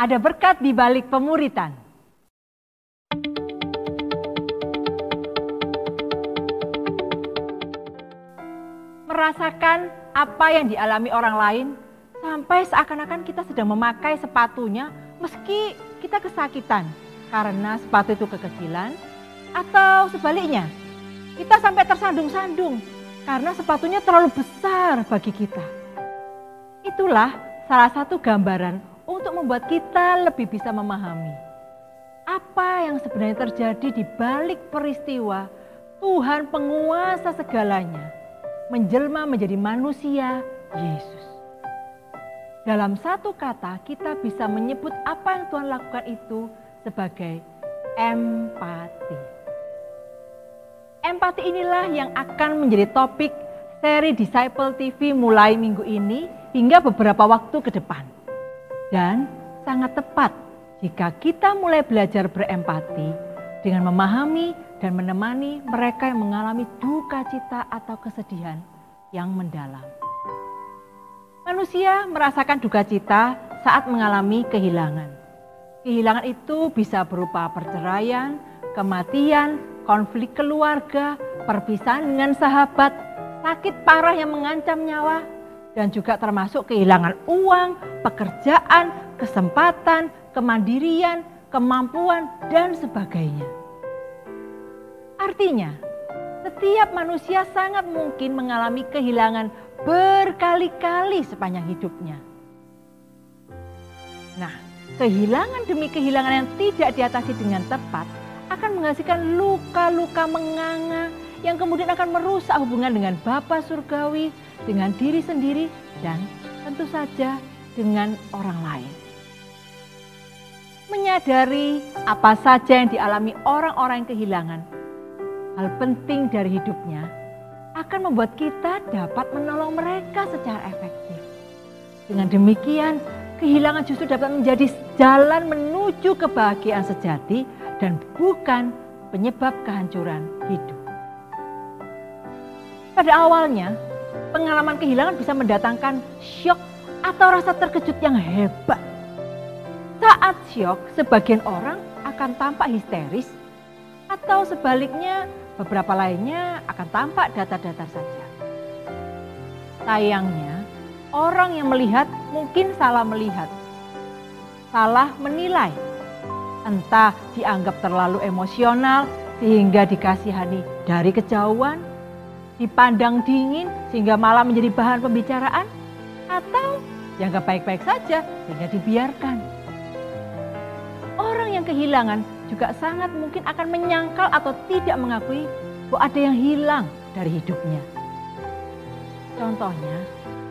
Ada berkat di balik pemuritan. Merasakan apa yang dialami orang lain sampai seakan-akan kita sedang memakai sepatunya meski kita kesakitan karena sepatu itu kekecilan, atau sebaliknya kita sampai tersandung-sandung karena sepatunya terlalu besar bagi kita. Itulah salah satu gambaran untuk membuat kita lebih bisa memahami apa yang sebenarnya terjadi di balik peristiwa Tuhan penguasa segalanya menjelma menjadi manusia, Yesus. Dalam satu kata kita bisa menyebut apa yang Tuhan lakukan itu sebagai empati. Empati inilah yang akan menjadi topik seri Disciple TV mulai minggu ini hingga beberapa waktu ke depan. Dan sangat tepat jika kita mulai belajar berempati dengan memahami dan menemani mereka yang mengalami duka cita atau kesedihan yang mendalam. Manusia merasakan duka cita saat mengalami kehilangan. Kehilangan itu bisa berupa perceraian, kematian, konflik keluarga, perpisahan dengan sahabat, sakit parah yang mengancam nyawa, dan juga termasuk kehilangan uang, pekerjaan, kesempatan, kemandirian, kemampuan, dan sebagainya. Artinya, setiap manusia sangat mungkin mengalami kehilangan berkali-kali sepanjang hidupnya. Nah, kehilangan demi kehilangan yang tidak diatasi dengan tepat akan menghasilkan luka-luka menganga yang kemudian akan merusak hubungan dengan Bapa Surgawi, dengan diri sendiri, dan tentu saja dengan orang lain. Menyadari apa saja yang dialami orang-orang yang kehilangan hal penting dari hidupnya akan membuat kita dapat menolong mereka secara efektif. Dengan demikian, kehilangan justru dapat menjadi jalan menuju kebahagiaan sejati dan bukan penyebab kehancuran hidup. Pada awalnya, pengalaman kehilangan bisa mendatangkan syok atau rasa terkejut yang hebat. Saat syok, sebagian orang akan tampak histeris atau sebaliknya beberapa lainnya akan tampak datar-datar saja. Sayangnya, orang yang melihat mungkin salah melihat, salah menilai. Entah dianggap terlalu emosional sehingga dikasihani dari kejauhan, dipandang dingin sehingga malah menjadi bahan pembicaraan, atau dianggap baik-baik saja sehingga dibiarkan. Orang yang kehilangan juga sangat mungkin akan menyangkal atau tidak mengakui bahwa ada yang hilang dari hidupnya. Contohnya,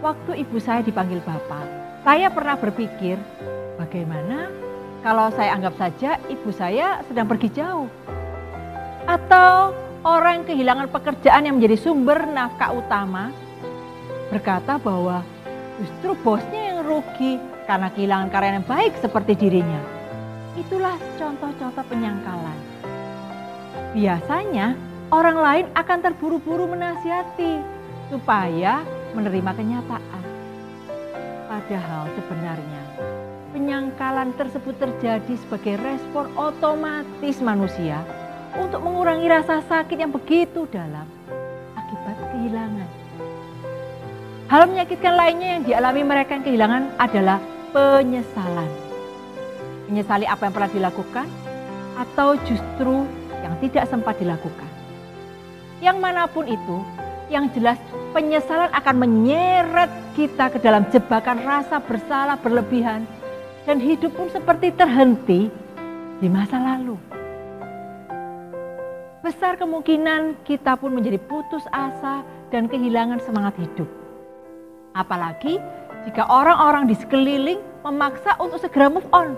waktu ibu saya dipanggil Bapak, saya pernah berpikir bagaimana kalau saya anggap saja ibu saya sedang pergi jauh. Atau orang yang kehilangan pekerjaan yang menjadi sumber nafkah utama berkata bahwa justru bosnya yang rugi karena kehilangan karyawan yang baik seperti dirinya. Itulah contoh-contoh penyangkalan. Biasanya orang lain akan terburu-buru menasihati supaya menerima kenyataan. Padahal sebenarnya penyangkalan tersebut terjadi sebagai respon otomatis manusia untuk mengurangi rasa sakit yang begitu dalam akibat kehilangan. Hal menyakitkan lainnya yang dialami mereka yang kehilangan adalah penyesalan. Menyesali apa yang pernah dilakukan atau justru yang tidak sempat dilakukan. Yang manapun itu, yang jelas penyesalan akan menyeret kita ke dalam jebakan rasa bersalah berlebihan dan hidup pun seperti terhenti di masa lalu. Besar kemungkinan kita pun menjadi putus asa dan kehilangan semangat hidup. Apalagi jika orang-orang di sekeliling memaksa untuk segera move on.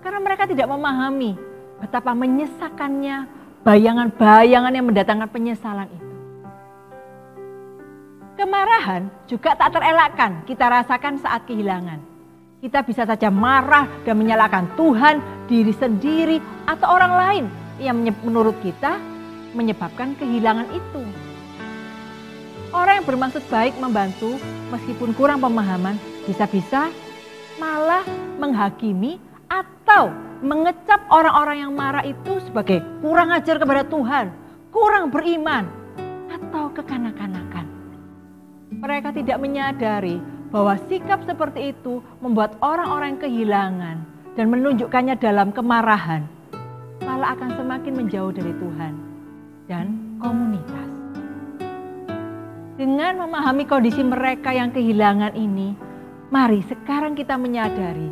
Karena mereka tidak memahami betapa menyesakannya bayangan-bayangan yang mendatangkan penyesalan itu. Kemarahan juga tak terelakkan kita rasakan saat kehilangan. Kita bisa saja marah dan menyalahkan Tuhan, diri sendiri, atau orang lain yang menurut kita menyebabkan kehilangan itu. Orang yang bermaksud baik membantu meskipun kurang pemahaman bisa-bisa malah menghakimi atau mengecap orang-orang yang marah itu sebagai kurang ajar kepada Tuhan, kurang beriman, atau kekanak-kanakan. Mereka tidak menyadari bahwa sikap seperti itu membuat orang-orang kehilangan dan menunjukkannya dalam kemarahan, malah akan semakin menjauh dari Tuhan dan komunitas. Dengan memahami kondisi mereka yang kehilangan ini, mari sekarang kita menyadari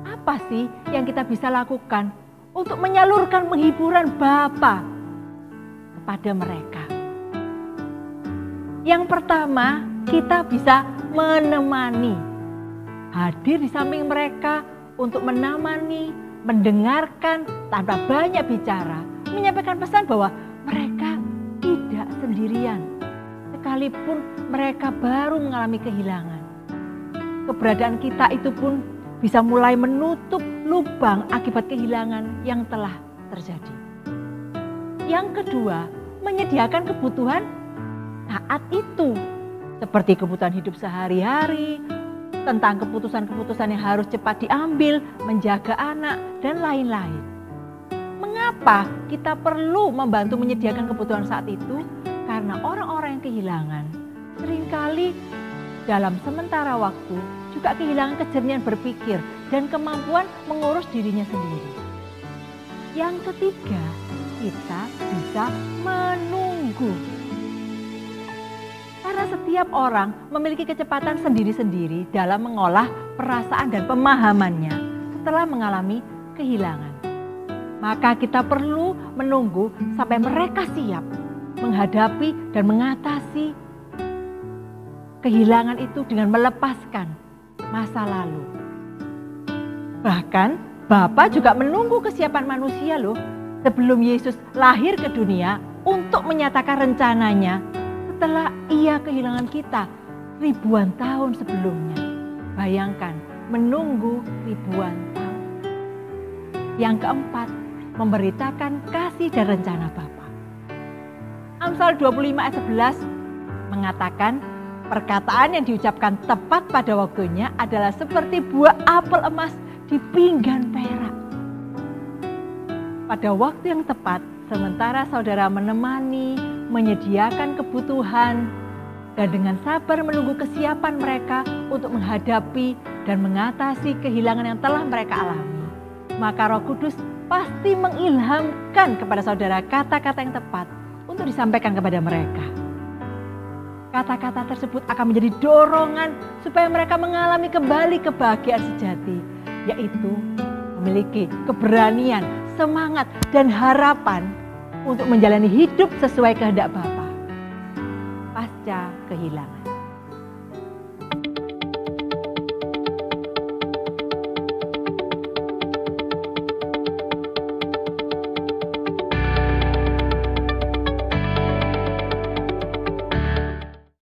apa sih yang kita bisa lakukan untuk menyalurkan penghiburan Bapa kepada mereka. Yang pertama, kita bisa menemani, hadir di samping mereka untuk menemani, mendengarkan tanpa banyak bicara, menyampaikan pesan bahwa mereka tidak sendirian, sekalipun mereka baru mengalami kehilangan. Keberadaan kita itu pun bisa mulai menutup lubang akibat kehilangan yang telah terjadi. Yang kedua, menyediakan kebutuhan saat itu, seperti kebutuhan hidup sehari-hari, tentang keputusan-keputusan yang harus cepat diambil, menjaga anak, dan lain-lain. Mengapa kita perlu membantu menyediakan kebutuhan saat itu? Karena orang-orang yang kehilangan seringkali dalam sementara waktu juga kehilangan kejernihan berpikir dan kemampuan mengurus dirinya sendiri. Yang ketiga, kita bisa menunggu. Karena setiap orang memiliki kecepatan sendiri-sendiri dalam mengolah perasaan dan pemahamannya setelah mengalami kehilangan. Maka kita perlu menunggu sampai mereka siap menghadapi dan mengatasi kehilangan itu dengan melepaskan masa lalu. Bahkan Bapa juga menunggu kesiapan manusia loh sebelum Yesus lahir ke dunia untuk menyatakan rencananya setelah ia kehilangan kita ribuan tahun sebelumnya. Bayangkan, menunggu ribuan tahun. Yang keempat, memberitakan kasih dan rencana Bapa. Amsal 25 ayat 11 mengatakan, perkataan yang diucapkan tepat pada waktunya adalah seperti buah apel emas di pinggan perak. Pada waktu yang tepat, sementara saudara menemani, menyediakan kebutuhan, dan dengan sabar menunggu kesiapan mereka untuk menghadapi dan mengatasi kehilangan yang telah mereka alami, maka Roh Kudus pasti mengilhamkan kepada saudara kata-kata yang tepat untuk disampaikan kepada mereka. Kata-kata tersebut akan menjadi dorongan supaya mereka mengalami kembali kebahagiaan sejati, yaitu memiliki keberanian, semangat, dan harapan untuk menjalani hidup sesuai kehendak Bapa pasca kehilangan.